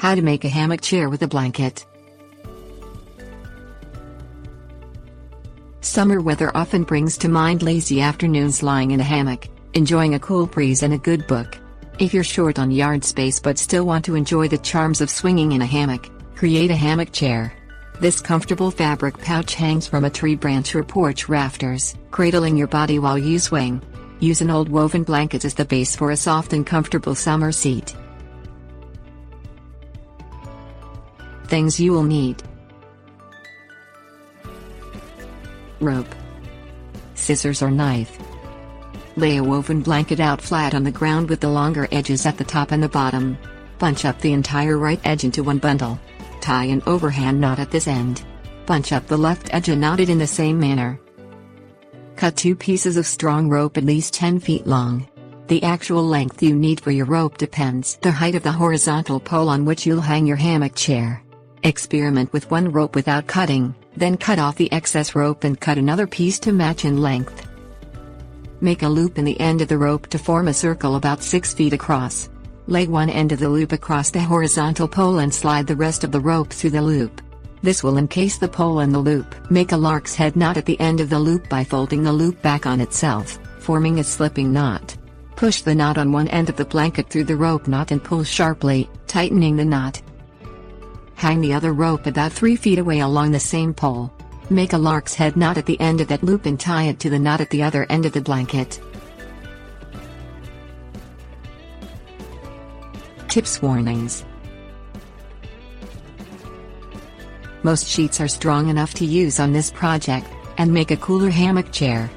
How to make a hammock chair with a blanket. Summer weather often brings to mind lazy afternoons lying in a hammock, enjoying a cool breeze and a good book. If you're short on yard space but still want to enjoy the charms of swinging in a hammock, create a hammock chair. This comfortable fabric pouch hangs from a tree branch or porch rafters, cradling your body while you swing. Use an old woven blanket as the base for a soft and comfortable summer seat. Things you will need: rope, scissors or knife. Lay a woven blanket out flat on the ground with the longer edges at the top and the bottom. Bunch up the entire right edge into one bundle. Tie an overhand knot at this end. Bunch up the left edge and knot it in the same manner. Cut 2 pieces of strong rope at least 10 feet long. The actual length you need for your rope depends on the height of the horizontal pole on which you'll hang your hammock chair. Experiment with one rope without cutting, then cut off the excess rope and cut another piece to match in length. Make a loop in the end of the rope to form a circle about 6 feet across. Lay one end of the loop across the horizontal pole and slide the rest of the rope through the loop. This will encase the pole in the loop. Make a lark's head knot at the end of the loop by folding the loop back on itself, forming a slipping knot. Push the knot on one end of the blanket through the rope knot and pull sharply, tightening the knot. Hang the other rope about 3 feet away along the same pole. Make a lark's head knot at the end of that loop and tie it to the knot at the other end of the blanket. Tips: warnings. Most sheets are strong enough to use on this project, and make a cooler hammock chair.